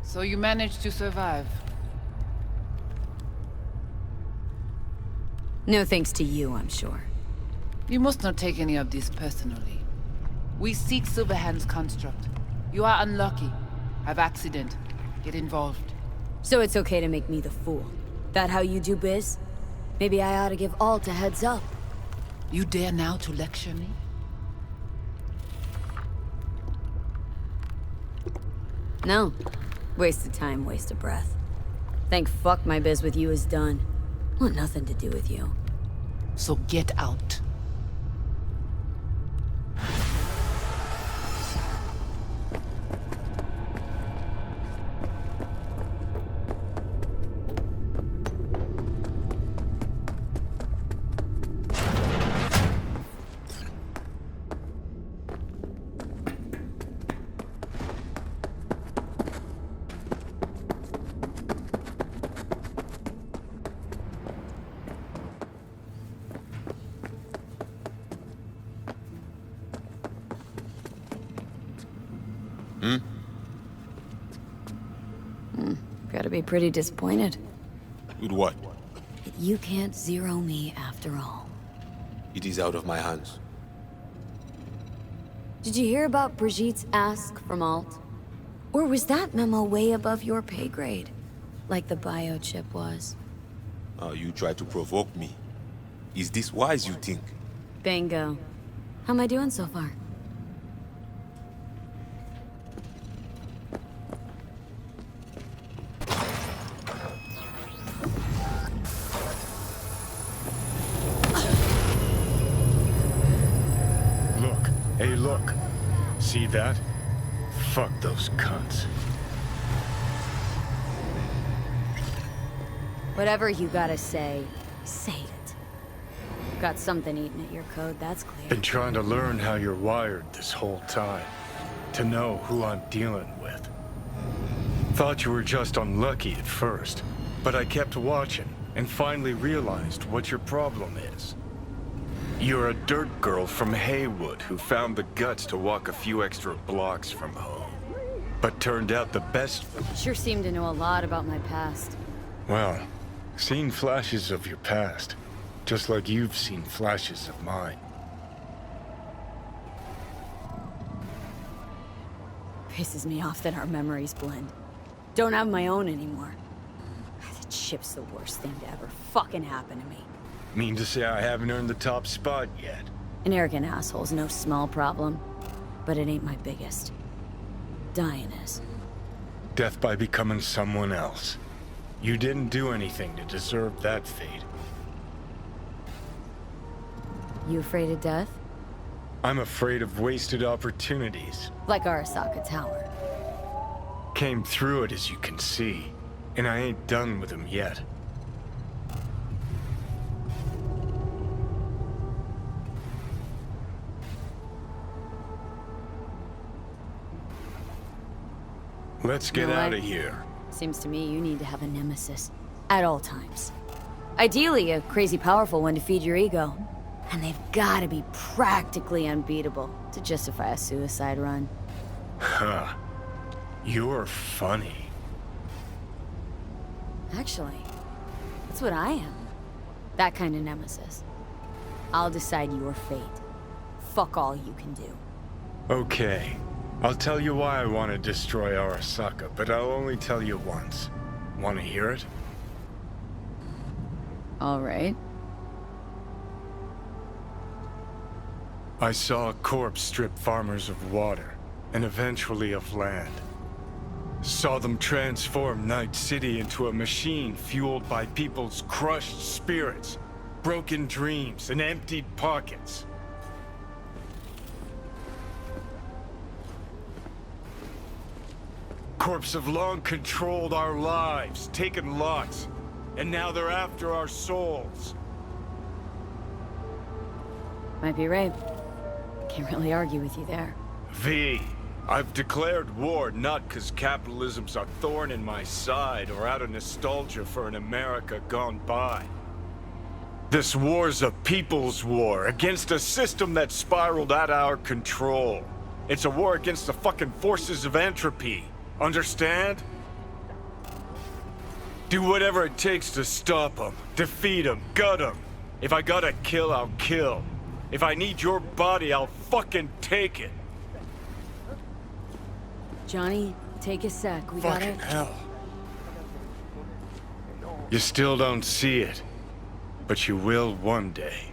So you managed to survive. No thanks to you, I'm sure. You must not take any of this personally. We seek Silverhand's construct. You are unlucky. Have accident. Get involved. So it's okay to make me the fool. That how you do biz? Maybe I ought to give Alt a heads up. You dare now to lecture me? No. Waste of time, waste of breath. Thank fuck my biz with you is done. Want nothing to do with you. So get out. Gotta be pretty disappointed. With what? You can't zero me after all. It is out of my hands. Did you hear about Brigitte's ask from Alt? Or was that memo way above your pay grade? Like the biochip was? You try to provoke me. Is this wise, you think? Bingo. How am I doing so far? Hey, look. See that? Fuck those cunts. Whatever you gotta say, say it. Got something eating at your code, that's clear. Been trying to learn how you're wired this whole time. To know who I'm dealing with. Thought you were just unlucky at first, but I kept watching and finally realized what your problem is. You're a dirt girl from Haywood who found the guts to walk a few extra blocks from home. But turned out the best... Sure seem to know a lot about my past. Well, seen flashes of your past. Just like you've seen flashes of mine. Pisses me off that our memories blend. Don't have my own anymore. That ship's the worst thing to ever fucking happen to me. Mean to say I haven't earned the top spot yet? An arrogant asshole's no small problem, but it ain't my biggest. Dying is. Death by becoming someone else. You didn't do anything to deserve that fate. You afraid of death? I'm afraid of wasted opportunities. Like Arasaka Tower. Came through it, as you can see, and I ain't done with them yet. Let's get out of here. Seems to me you need to have a nemesis. At all times. Ideally, a crazy powerful one to feed your ego. And they've gotta be practically unbeatable to justify a suicide run. Huh. You're funny. Actually, that's what I am. That kind of nemesis. I'll decide your fate. Fuck all you can do. Okay. I'll tell you why I want to destroy Arasaka, but I'll only tell you once. Want to hear it? All right. I saw a corpse strip farmers of water, and eventually of land. Saw them transform Night City into a machine fueled by people's crushed spirits, broken dreams, and emptied pockets. Corps have long controlled our lives, taken lots, and now they're after our souls. Might be right. Can't really argue with you there. V, I've declared war not because capitalism's a thorn in my side or out of nostalgia for an America gone by. This war's a people's war against a system that spiraled out of our control. It's a war against the fucking forces of entropy. Understand? Do whatever it takes to stop them, defeat them, gut them. If I gotta kill, I'll kill. If I need your body, I'll fucking take it. Johnny, take a sec. We Fucking gotta... hell. You still don't see it, but you will one day.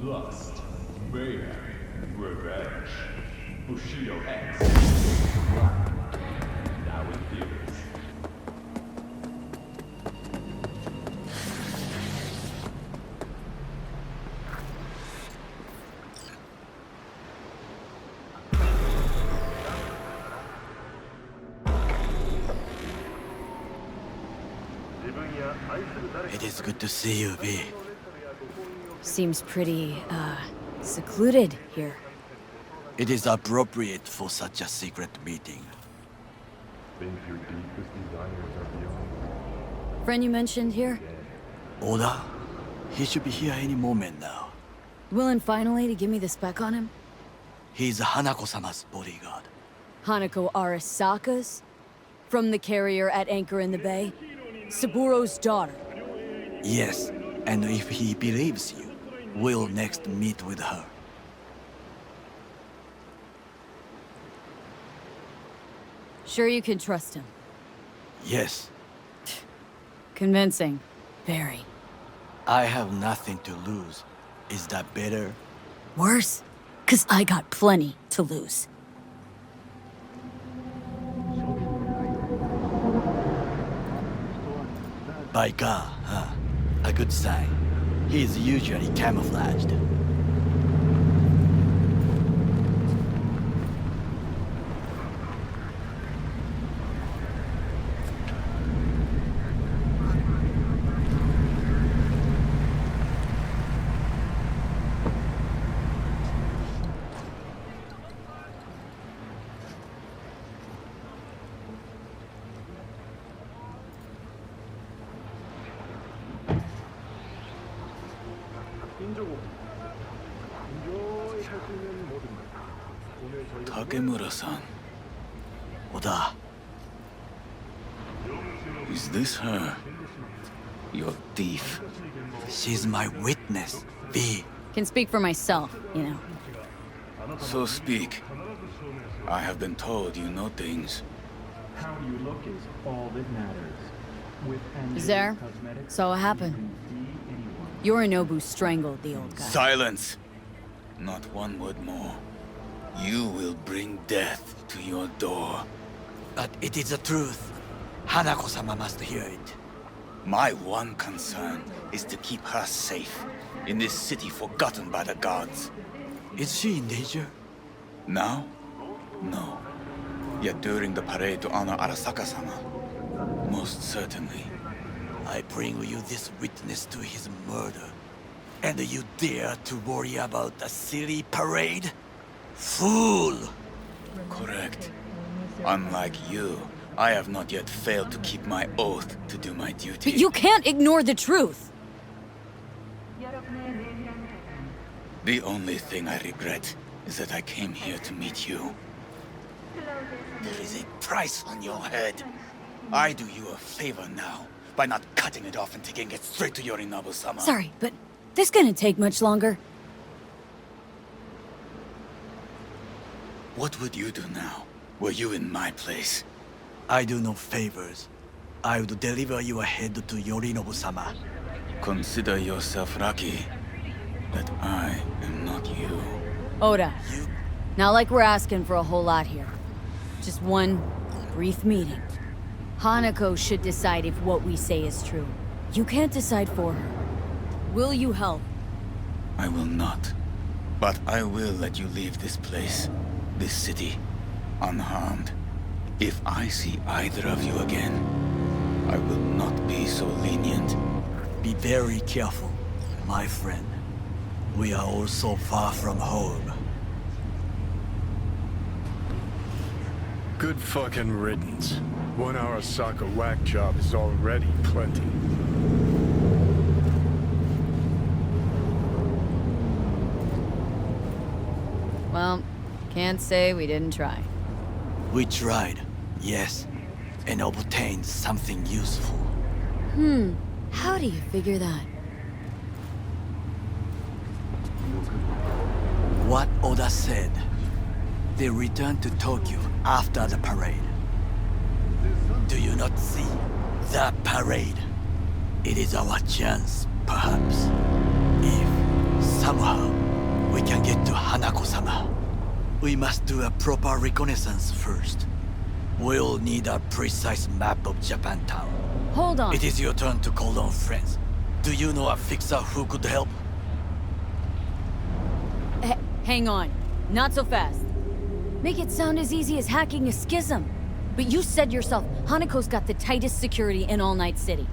Lust, mayhem, revenge, Bushido X. Now in theaters. It is good to see you, V. Seems pretty, secluded here. It is appropriate for such a secret meeting. Friend you mentioned here? Oda? He should be here any moment now. Willing finally to give me the spec on him? He's Hanako-sama's bodyguard. Hanako Arasaka's? From the carrier at anchor in the bay? Saburo's daughter? Yes, and if he believes you, we'll next meet with her. Sure you can trust him? Yes, Convincing. Very. I have nothing to lose. Is that better? Worse? 'Cause I got plenty to lose. By God, huh? A good sign. He is usually camouflaged. Takemura-san. Oda. Is this her? Your thief? She's my witness, V. Can speak for myself, you know. So speak. I have been told you know things. How you look is all that matters. With Is there? cosmetics, Saw what happened. you can be anyone. Yorinobu strangled the old guy. Silence! Not one word more. You will bring death to your door. But it is the truth. Hanako-sama must hear it. My one concern is to keep her safe in this city forgotten by the gods. Is she in danger? Now? No. Yet during the parade to honor Arasaka-sama, most certainly. I bring you this witness to his murder. And you dare to worry about a silly parade? Fool! Correct. Unlike you, I have not yet failed to keep my oath to do my duty. But you can't ignore the truth! The only thing I regret is that I came here to meet you. There is a price on your head. I do you a favor now by not cutting it off and taking it straight to Yorinobu-sama. Sorry, but this gonna take much longer. What would you do now, were you in my place? I do no favors. I would deliver your head to Yorinobu-sama. Consider yourself lucky that I am not you. Oda, You... not like we're asking for a whole lot here. Just one brief meeting. Hanako should decide if what we say is true. You can't decide for her. Will you help? I will not. But I will let you leave this place, this city, unharmed. If I see either of you again, I will not be so lenient. Be very careful, my friend. We are all so far from home. Good fucking riddance. 1 Arasaka whack job is already plenty. Well, can't say we didn't try. We tried, yes, and obtained something useful. How do you figure that? What Oda said. They returned to Tokyo after the parade. Do you not see that parade? It is our chance, perhaps. If somehow we can get to Hanako-sama, we must do a proper reconnaissance first. We'll need a precise map of Japantown. Hold on. It is your turn to call on friends. Do you know a fixer who could help? Hang on. Not so fast. Make it sound as easy as hacking a schism. But you said yourself, Hanako's got the tightest security in All Night City.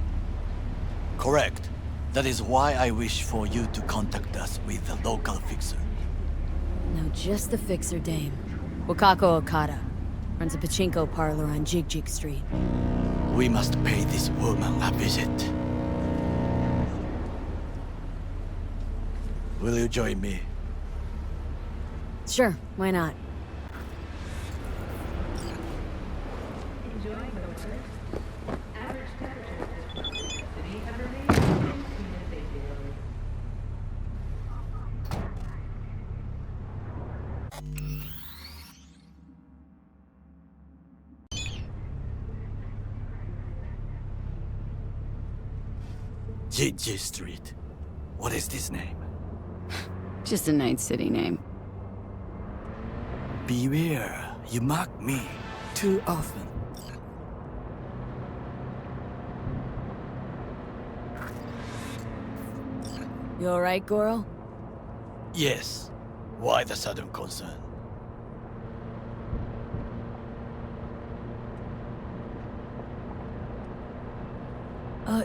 Correct. That is why I wish for you to contact us with the local fixer. No, just the fixer dame. Wakako Okada. Runs a pachinko parlor on Jig Jig Street. We must pay this woman a visit. Will you join me? Sure, why not? JJ Street. What is this name? Just a Night City name. Beware, you mock me too often. You alright, Goro? Yes. Why the sudden concern?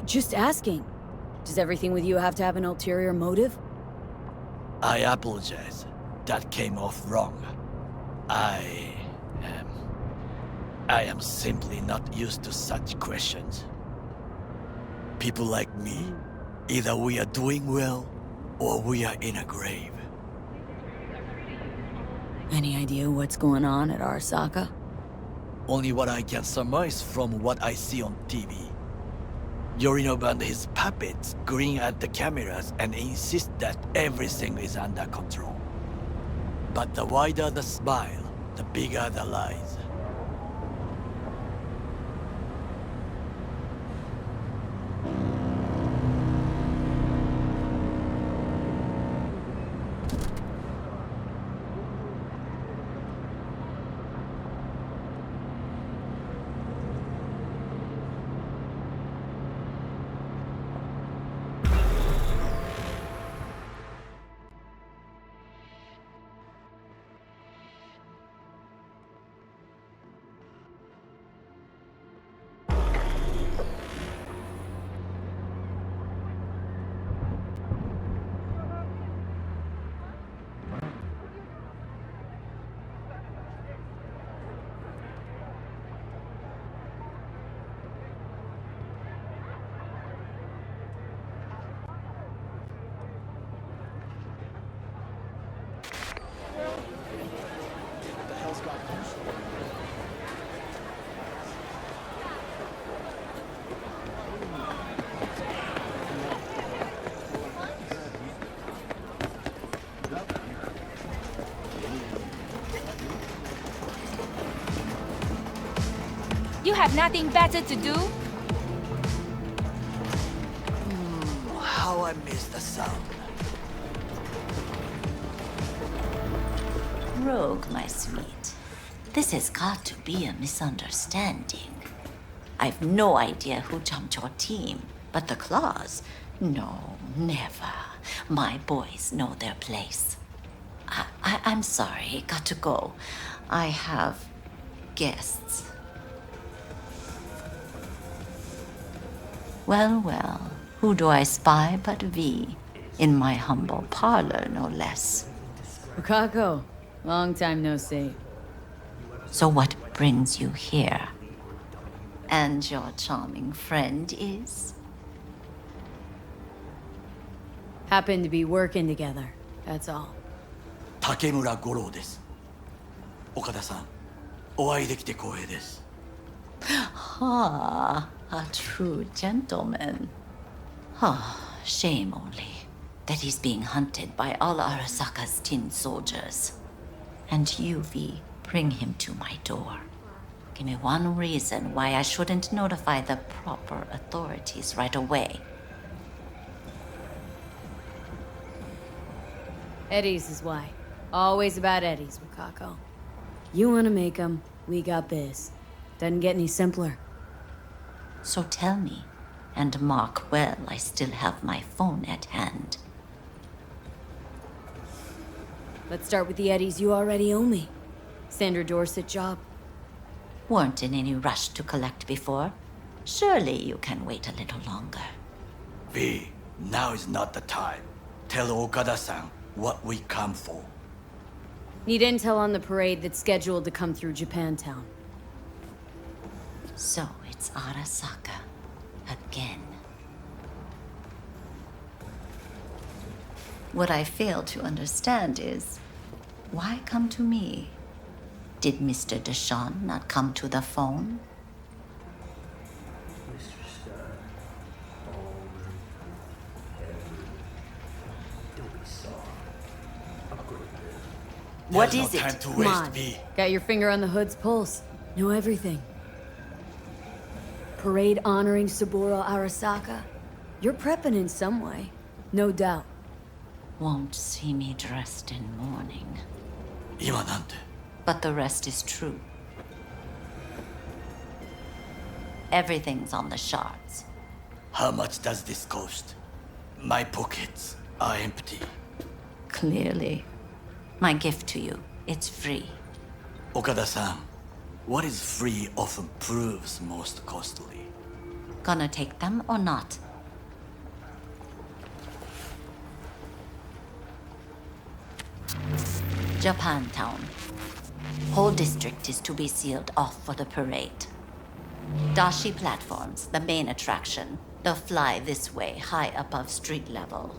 Just asking. Does everything with you have to have an ulterior motive? I apologize. That came off wrong. I am simply not used to such questions. People like me, either we are doing well, or we are in a grave. Any idea what's going on at Arasaka? Only what I can surmise from what I see on TV. Yorinobu and his puppets grin at the cameras and insist that everything is under control. But the wider the smile, the bigger the lies. You have nothing better to do? How I miss the sound. Rogue, my sweet. This has got to be a misunderstanding. I've no idea who jumped your team, but the claws? No, never. My boys know their place. I'm sorry, got to go. I have guests. Well, who do I spy but V? In my humble parlor, no less. Wakako, long time no see. So what brings you here? And your charming friend is? Happen to be working together, that's all. 竹村五郎です。岡田さん、お会いできて光栄です。Ah, a true gentleman. Ah, shame only that he's being hunted by all Arasaka's tin soldiers. And you, V, bring him to my door. Give me one reason why I shouldn't notify the proper authorities right away. Eddie's is why. Always about Eddie's, Wakako. You wanna make 'em, we got biz. Doesn't get any simpler. So tell me, and mark well I still have my phone at hand. Let's start with the Eddies you already owe me. Sandra Dorset job. Weren't in any rush to collect before. Surely you can wait a little longer. V, now is not the time. Tell Okada-san what we come for. Need intel on the parade that's scheduled to come through Japantown. So it's Arasaka. Again. What I fail to understand is, why come to me? Did Mr. Deshawn not come to the phone? What There's is no it? time to Come waste, on. V. Got your finger on the hood's pulse. Know everything. Parade honoring Saburo Arasaka. You're prepping in some way. No doubt. Won't see me dressed in mourning. 今なんて But the rest is true. Everything's on the shards. How much does this cost? My pockets are empty. Clearly. My gift to you, it's free. Okada-san, what is free often proves most costly. Gonna take them or not? Japantown. Whole district is to be sealed off for the parade. Dashi platforms, the main attraction. They'll fly this way, high above street level.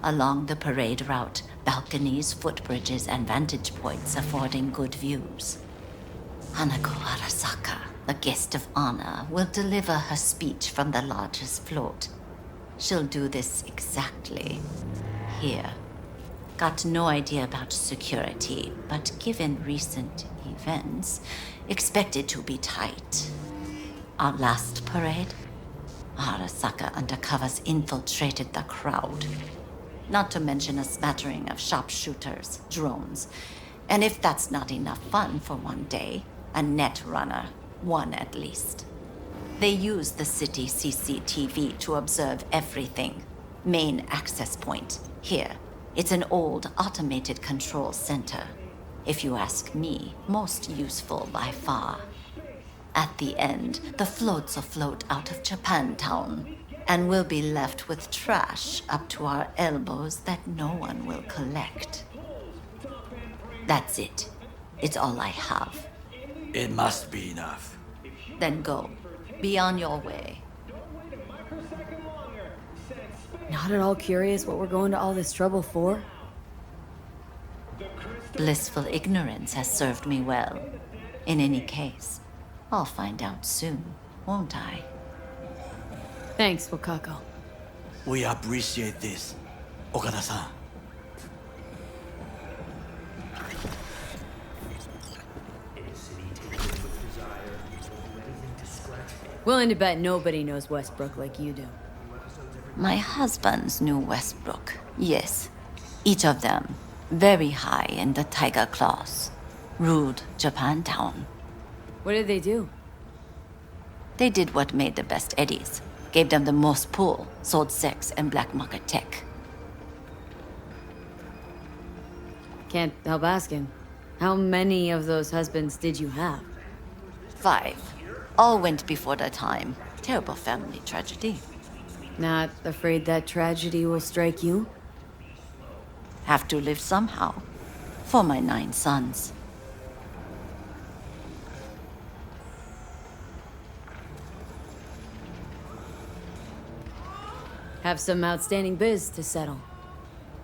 Along the parade route, balconies, footbridges, and vantage points affording good views. Hanako Arasaka, the guest of honor, will deliver her speech from the largest float. She'll do this exactly here. Got no idea about security, but given recent events, expected to be tight. Our last parade, Arasaka undercovers infiltrated the crowd. Not to mention a smattering of sharpshooters, drones, and if that's not enough fun for one day, a net runner, one at least. They use the city CCTV to observe everything. Main access point, here. It's an old automated control center. If you ask me, most useful by far. At the end, the floats afloat out of Japantown, and we'll be left with trash up to our elbows that no one will collect. That's it. It's all I have. It must be enough. Then go. Be on your way. Not at all curious what we're going to all this trouble for? Blissful ignorance has served me well. In any case, I'll find out soon, won't I? Thanks, Wakako. We appreciate this, Okada-san. Willing to bet nobody knows Westbrook like you do. My husbands knew Westbrook, yes. Each of them very high in the Tiger Claws. Ruled Japantown. What did they do? They did what made the best eddies. Gave them the most pull, sold sex and black market tech. Can't help asking. How many of those husbands did you have? 5. All went before their time. Terrible family tragedy. Not afraid that tragedy will strike you? Have to live somehow. For my 9 sons. Have some outstanding biz to settle.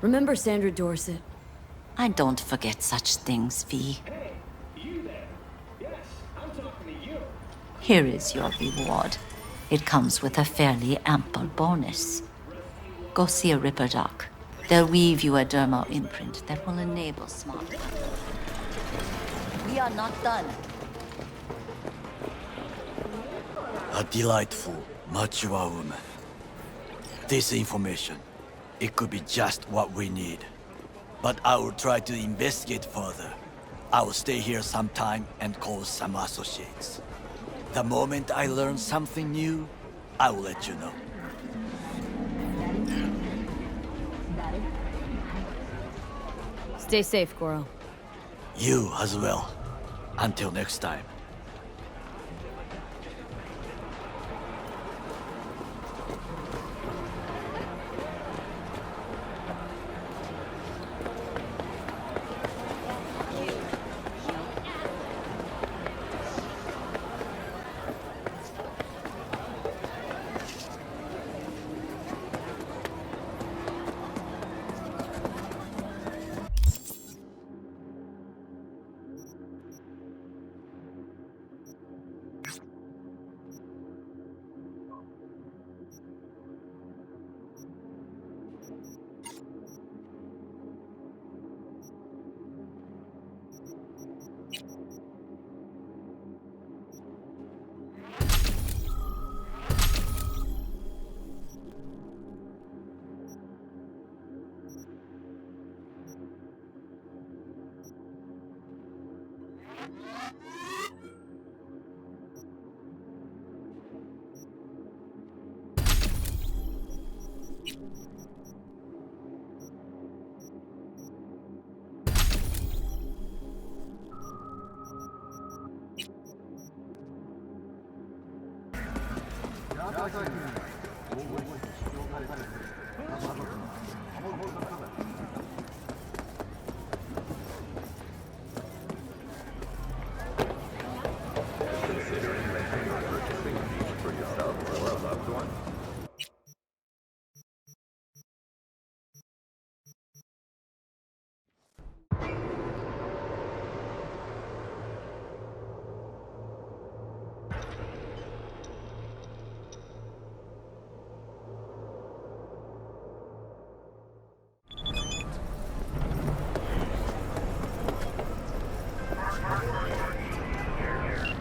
Remember Sandra Dorset? I don't forget such things, V. Here is your reward. It comes with a fairly ample bonus. Go see a Ripper doc. They'll weave you a dermal imprint that will enable smart control. We are not done. A delightful, mature woman. This information, it could be just what we need. But I will try to investigate further. I will stay here some time and call some associates. The moment I learn something new, I will let you know. Stay safe, Goro. You as well. Until next time.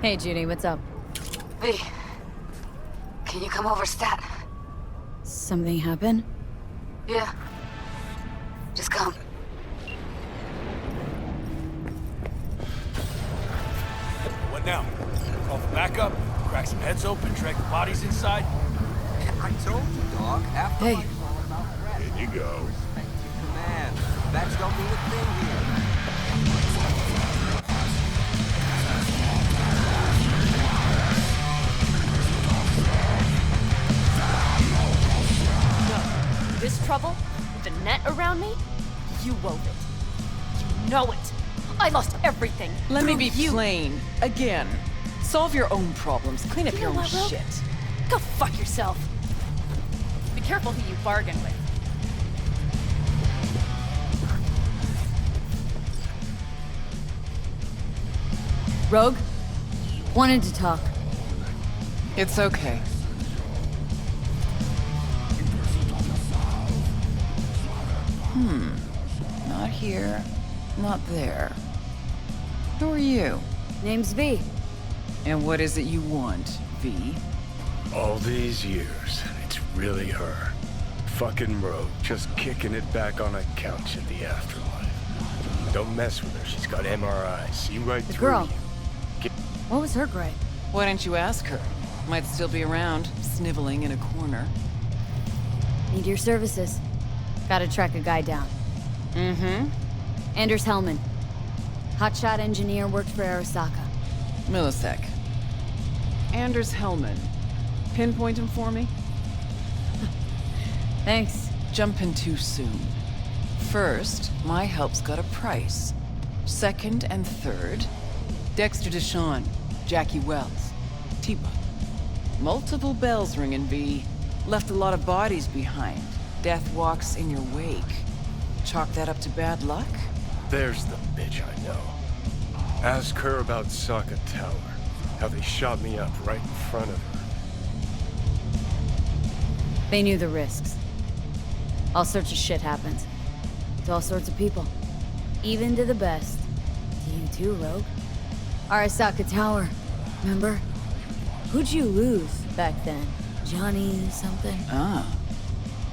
Hey, Judy, what's up? V, can you come over stat? Something happened? Yeah. Just come. What now? Call for backup? Crack some heads open? Drag the bodies inside? I told you, dog. After Hey. my call about threats. In you go. Respect to command. Facts don't mean a thing here. This trouble, with the net around me, you wove it. You know it. I lost everything. Let me through be you. plain. Again. Solve your own problems. Clean up You your know own what, Rogue? shit. Go fuck yourself. Be careful who you bargain with. Rogue? Wanted to talk. It's okay. Not here, not there. Who are you? Name's V. And what is it you want, V? All these years, it's really her. Fucking Rogue, just kicking it back on a couch in the afterlife. Don't mess with her, she's got MRI. See right The through girl. you. What was her gripe? Why don't you ask her? Might still be around, sniveling in a corner. Need your services. Gotta track a guy down. Mm-hmm. Anders Hellman. Hotshot engineer, worked for Arasaka. Millisec. Anders Hellman. Pinpoint him for me? Thanks. Jumping too soon. First, my help's got a price. Second and third, Dexter Deshawn, Jackie Wells, T-Bug. Multiple bells ringing, V. Left a lot of bodies behind. Death walks in your wake. Chalk that up to bad luck? There's the bitch I know. Ask her about Saka Tower. How they shot me up right in front of her. They knew the risks. All sorts of shit happens. To all sorts of people. Even to the best. To you too, Rogue. Arasaka Tower. Remember? Who'd you lose back then? Johnny something? Ah.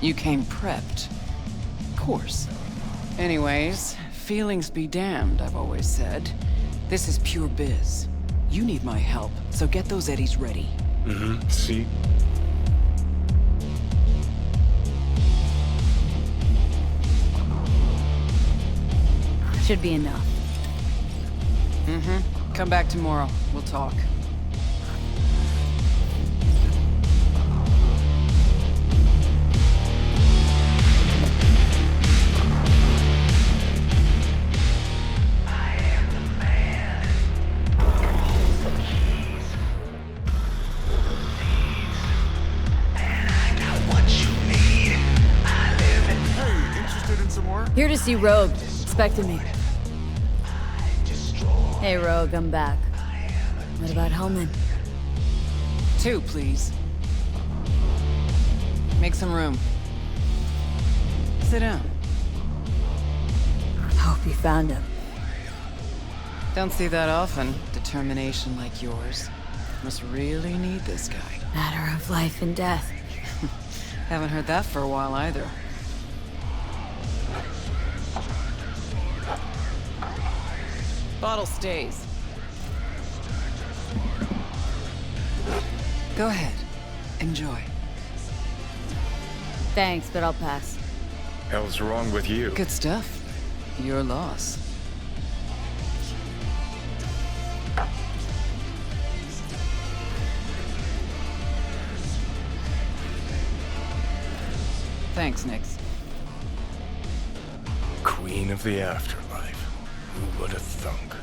You came prepped. Of course. Anyways, feelings be damned, I've always said. This is pure biz. You need my help, so get those eddies ready. Mm-hmm. See? Should be enough. Mm-hmm. Come back tomorrow. We'll talk. Here to see Rogue. Expected me. Hey, Rogue, I'm back. What about Hellman? 2, please. Make some room. Sit down. Hope you found him. Don't see that often. Determination like yours. Must really need this guy. Matter of life and death. Haven't heard that for a while either. Bottle stays. Go ahead. Enjoy. Thanks, but I'll pass. Hell's wrong with you? Good stuff. Your loss. Thanks, Nix. Queen of the afterlife. Who would have thunk?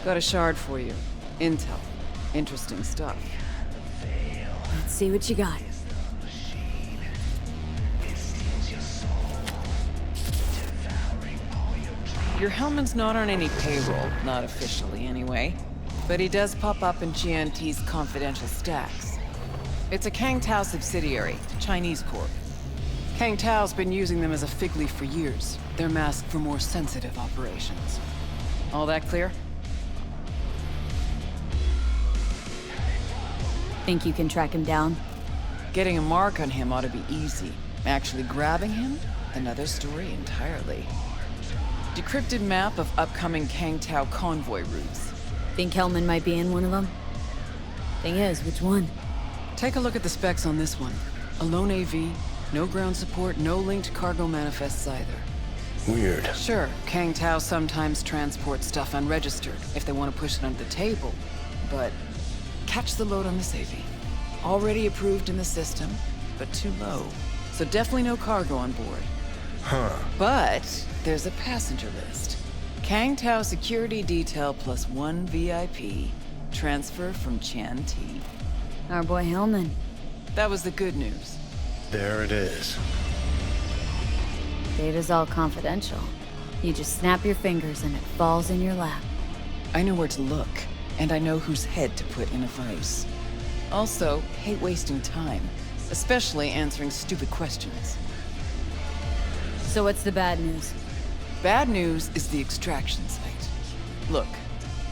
Got a shard for you. Intel. Interesting stuff. Let's see what you got. Your Hellman's not on any payroll, not officially anyway. But he does pop up in GNT's confidential stacks. It's a Kang Tao subsidiary, Chinese corp. Kang Tao's been using them as a fig leaf for years. They're masked for more sensitive operations. All that clear? Think you can track him down? Getting a mark on him ought to be easy. Actually grabbing him? Another story entirely. Decrypted map of upcoming Kang Tao convoy routes. Think Hellman might be in one of them? Thing is, which one? Take a look at the specs on this one. A lone AV, no ground support, no linked cargo manifests either. Weird. Sure, Kang Tao sometimes transports stuff unregistered if they want to push it under the table, but catch the load on this AV. Already approved in the system, but too low. So definitely no cargo on board. Huh. But there's a passenger list. Kang Tao security detail plus 1 VIP. Transfer from Chan T. Our boy Hellman. That was the good news. There it is. Data's all confidential. You just snap your fingers and it falls in your lap. I know where to look, and I know whose head to put in a vice. Also, hate wasting time, especially answering stupid questions. So what's the bad news? Bad news is the extraction site. Look,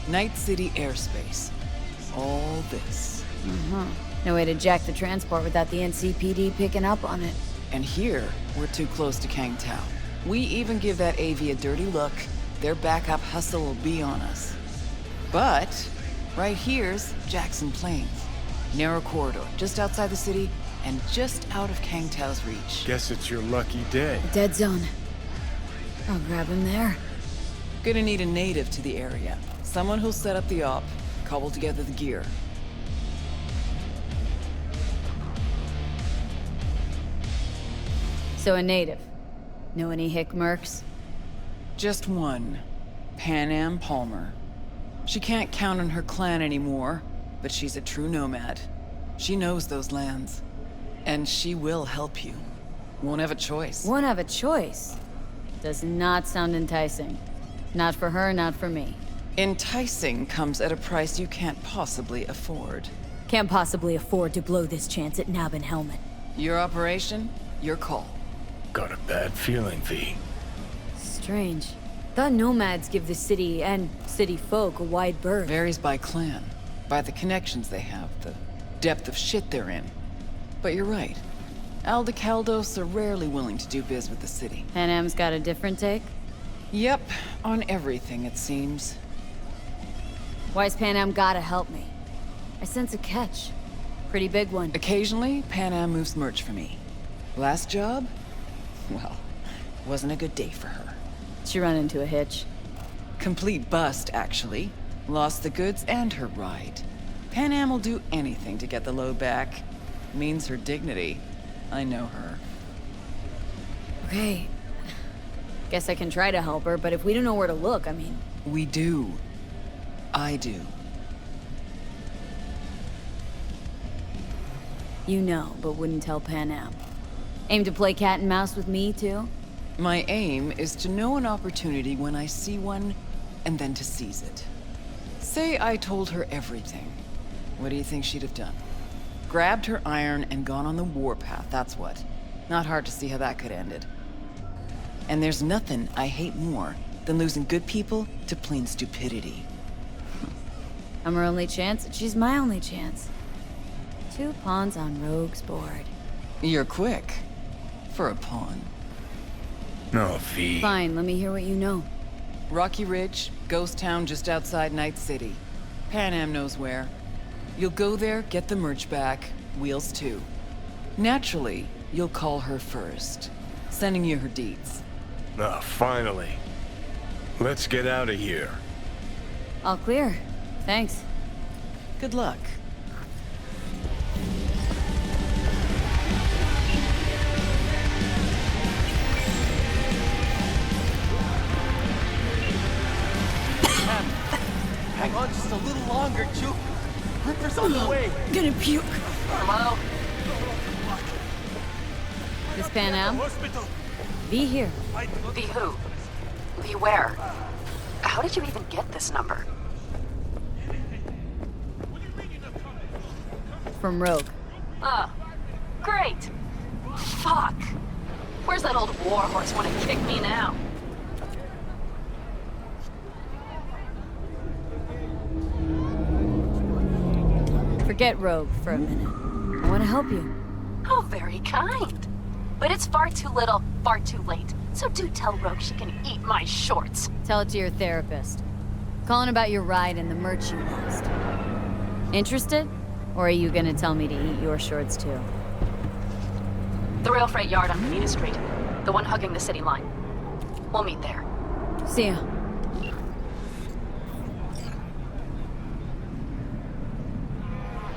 Night City airspace. all this. No way to jack the transport without the NCPD picking up on it. And here, we're too close to Kangtao. We even give that AV a dirty look, their backup hustle will be on us. But, right here's Jackson Plains. Narrow corridor, just outside the city, and just out of Kangtao's reach. Guess it's your lucky day. Dead zone. I'll grab him there. Gonna need a native to the area. Someone who'll set up the op, cobble together the gear. So a native. Know any hick mercs? Just one. Pan Palmer. She can't count on her clan anymore, but she's a true nomad. She knows those lands. And she will help you. Won't have a choice. Won't have a choice? Does not sound enticing. Not for her, not for me. Enticing comes at a price you can't possibly afford. Can't possibly afford to blow this chance at Nab and Helmet. Your operation, your call. Got a bad feeling, V. Strange. Thought nomads give the city and city folk a wide berth. Varies by clan, by the connections they have, the depth of shit they're in. But you're right. Aldecaldos are rarely willing to do biz with the city. Pan Am's got a different take? Yep, on everything it seems. Why's Pan Am gotta help me? I sense a catch. Pretty big one. Occasionally, Pan Am moves merch for me. Last job? Well, wasn't a good day for her. She run into a hitch. Complete bust, actually. Lost the goods and her ride. Pan Am will do anything to get the load back. Means her dignity. I know her. Okay. Guess I can try to help her, but if we don't know where to look, I mean... We do. I do. You know, but wouldn't tell Pan Am. Aim to play cat and mouse with me, too? My aim is to know an opportunity when I see one, and then to seize it. Say I told her everything. What do you think she'd have done? Grabbed her iron and gone on the warpath, that's what. Not hard to see how that could have ended. And there's nothing I hate more than losing good people to plain stupidity. I'm her only chance, and she's my only chance. 2 pawns on Rogue's board. You're quick. For a pawn. No, V. Fine, let me hear what you know. Rocky Ridge, ghost town just outside Night City. Pan Am knows where. You'll go there, get the merch back, wheels too. Naturally, you'll call her first, sending you her deeds. Ah, finally. Let's get out of here. All clear. Thanks. Good luck. Hang on just a little longer, Juke. Ripper's on the way. Gonna puke. Hello? This Pan Am? V here. V who? V where? How did you even get this number? From Rogue. Oh, great. Fuck. Where's that old warhorse want to kick me now? Forget Rogue for a minute. I want to help you. Oh, very kind. But it's far too little, far too late. So do tell Rogue she can eat my shorts. Tell it to your therapist. Calling about your ride and the merch you lost. Interested? Or are you gonna tell me to eat your shorts too? The rail freight yard on Benita Street. The one hugging the city line. We'll meet there. See ya.